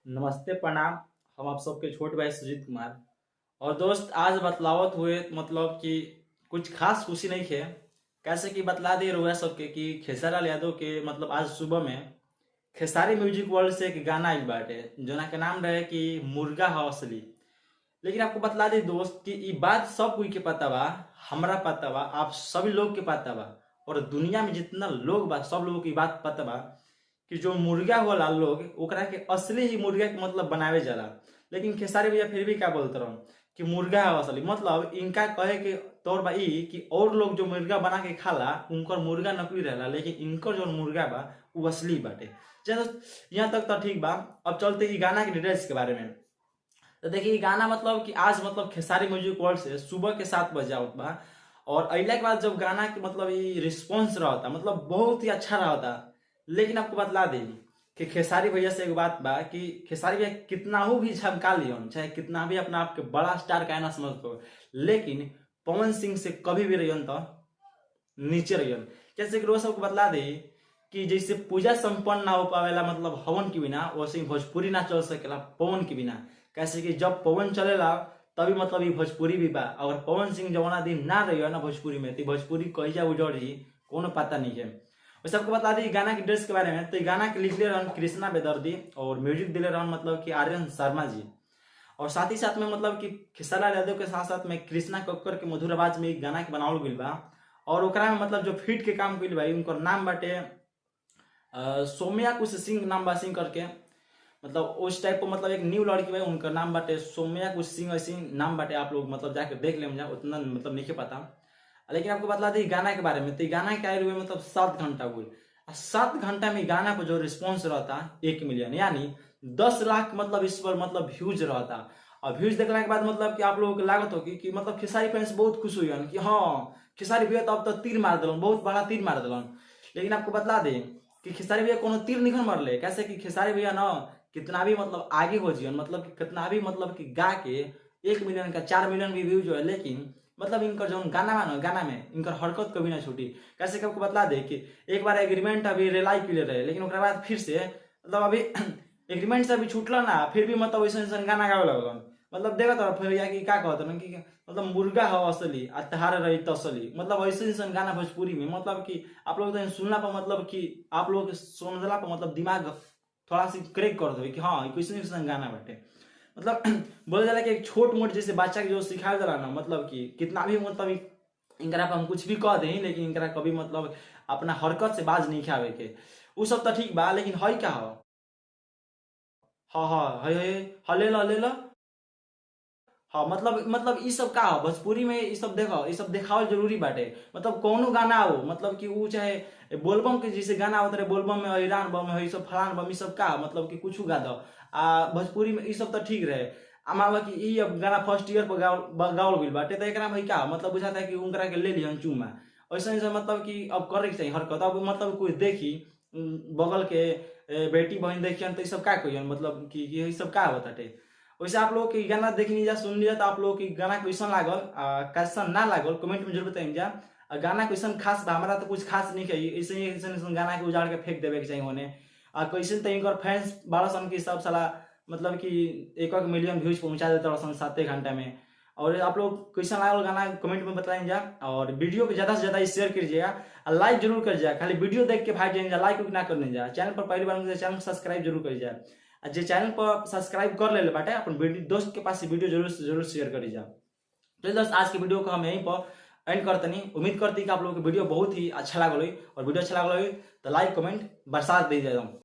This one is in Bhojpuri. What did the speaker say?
नमस्ते प्रणाम। हम आप सबके छोट भाई सुजीत कुमार। और दोस्त आज बतलावत हुए मतलब कि कुछ खास खुशी नहीं है। कैसे कि बतला दे रहा सबके कि खेसारी यादव के मतलब आज सुबह में खेसारी म्यूजिक वर्ल्ड से एक गाना आइल बाटे जोना के नाम रहे कि मुर्गा है असली। लेकिन आपको बतला दी दोस्त कि ये बात सब कोई के पता बा, हमरा पता बा, आप सभी लोग के पता बा और दुनिया में जितना लोग बा सब लोगों की बात पता बा कि जो मुर्गा होला लोग ओकरा के असली ही मुर्गा के मतलब बनावे जाला। लेकिन खेसारी भैया फिर भी क्या बोलते रहो कि मुर्गा है असली, मतलब इनका कहे के तौर बा ई कि और लोग जो मुर्गा बना के खाला उनकर मुर्गा नकली रहला, लेकिन इनकर जो मुर्गा बा वो असली बाटे। चलो यहाँ तक तो ठीक बा। अब चलते ई गाना के डिटेल्स के बारे में। तो देखिए गाना मतलब कि आज मतलब खेसारी म्यूजिक वर्ल्ड से सुबह के 7 बजे आवत बा। और अइला के बाद जब गाना के मतलब ये रिस्पॉन्स रहता मतलब बहुत ही अच्छा रहता। लेकिन आपको बतला दी कि खेसारी भैया से एक बात बा कि खेसारी भैया कितना हो भी झमका लियन चाहे कितना भी अपना आप के बड़ा स्टार कहना समझतो, लेकिन पवन सिंह से कभी भी रहियन तो नीचे रहियन। जैसे कि रोज सबको बतला दे कि जैसे पूजा संपन्न ना हो पावेला मतलब हवन के बिना, वैसे ही भोजपुरी ना चल सकेला पवन के बिना। कैसे कि जब पवन चलेला तभी मतलब ये भोजपुरी भी बा। और पवन सिंह जवाना दिन ना रही ना भोजपुरी में तो भोजपुरी कहिया उजड़ जी कोनो पता नहीं है। वैसे आपको बता दी गाना के ड्रेस के बारे में। तो ये गाना के लिखले रहन कृष्णा बेदर्दी और म्यूजिक दिले रहन मतलब कि आर्यन शर्मा जी। और साथ ही साथ में मतलब कि खेसारी यादव के साथ साथ में कृष्णा कक्कर के मधुर आवाज में एक गाना के बनावल गइल बा। और ओकरा में मतलब जो फीट के काम कइल बा उनकर नाम बाटे सौम्या कुछ सिंह नाम बा, सिंह करके मतलब उस टाइप को मतलब एक न्यू लड़की है उनका नाम बाटे सौम्या कुछ सिंह ऐसी नाम बाटे। आप लोग मतलब जाकर देख ले मुझे उतना मतलब नहीं पता। लेकिन आपको बतला दी गाना के बारे में। तो गाना के आए हुए मतलब 7 घंटा हुए। 7 घंटा में गाना को जो रिस्पॉन्स रहता 1 मिलियन यानी 10 लाख मतलब इस पर मतलब व्यूज रहता। और व्यूज देखने के बाद मतलब कि आप लोगों को लागत होगी कि मतलब खेसारी फैंस बहुत खुश हुई कि हाँ खेसारी भैया तो अब तो तीर मार दिलन, बहुत बड़ा तीर मार दिलन। लेकिन आपको बतला दे कि खेसारी भैया कोनो तीर नहीं मरले। कैसे कि खेसारी भैया ना कितना भी मतलब आगे हो जियन मतलब कि कितना भी मतलब कि गा के 1 मिलियन का 4 मिलियन भी व्यूज हो, लेकिन मतलब इनकर जो गाना बा गाना में इनकर हरकत कभी ना छूटी। कैसे कि आपको बतला दे कि एक बार एग्रीमेंट अभी रेलाई के लिए रहे, लेकिन ओकरा बाद फिर से मतलब अभी एग्रीमेंट से अभी छूटल ना फिर भी मतलब वैसे गाना गावे लगलन। मतलब देखा तो फिर या कि का कहत कि मतलब मुर्गा हो असली आ तहार रही तसली, मतलब ऐसे गाना भोजपुरी में मतलब कि आप लोग तो सुनला पर मतलब कि आप लोग समझला पर मतलब दिमाग थोड़ा सी क्रेक कर दो कि हाँ क्वेश्चन गाना बाटे। मतलब बोल जाला कि एक छोट मोट जैसे बच्चा के जो सिखाया जाला ना मतलब कि कितना भी मतलब इनकरा पर हम कुछ भी कह दें लेकिन इनकरा कभी मतलब अपना हरकत से बाज नहीं खावे के। उ सब तो ठीक बा, लेकिन हई का हो हाँ हाँ है हाँ ले लो। हाँ मतलब ई सब का हो भोजपुरी में ई सब देखो ई सब देखावल जरूरी बाटे। मतलब कौनो गाना हो मतलब कि ऊ चाहे बोलबम के जैसे गाना होता रहे बोलबम में ईरान बम है ई सब फलान बम ई सब का मतलब कि कुछ गा दो। आ भोजपुरी में ई सब तो ठीक रहे। आ मान लो कि ई अब गाना फर्स्ट ईयर पर गावल गइल बाटे तो एकरा में का मतलब बुझाता है कि उनकरा के ले लिहन चूमा। ऐसा ऐसा मतलब कि अब करे के चाहिए हरकत। अब मतलब कोई देखी बगल के बेटी बहन देखियन तो ई सब का कहियन मतलब कि ई सब का बताटे। वैसे आप लोग के गाना देख लीजिए सुन लीजिए तो आप लोग के गाना कैसन लागल कैसन ना लागल कमेंट में जरूर बताइए जा। गाना कैसन खास बा हमारा तो कुछ खास नहीं कही ऐसे ही ऐसे गाना के उजाड़ के फेंक देवे के चाहिए होने। कैसे तो इनकर फैंस 12 सन के सब साला मतलब कि 1 मिलियन व्यूज पहुंचा देते सन 7 घंटा में। और आप लोग कैसा लागल गाना कमेंट में बताएं जा। और वीडियो को ज्यादा से ज्यादा शेयर कीजिएगा और लाइक जरूर कर जाए। खाली वीडियो देख के भाग जाए लाइक ना करने जा। चैनल पर पहली बार चैनल सब्सक्राइब जरूर कर जाए। जे चैनल पर सब्सक्राइब कर ले बाटे अपन दोस्त के पास वीडियो जरूर से जरूर शेयर करी जा। तो दोस्त आज के वीडियो को हम यहीं पर एंड करतनी। उम्मीद करती कि आप लोगों को वीडियो बहुत ही अच्छा लागल हो और वीडियो अच्छा लागल हो तो लाइक कमेंट बरसात दे जाए।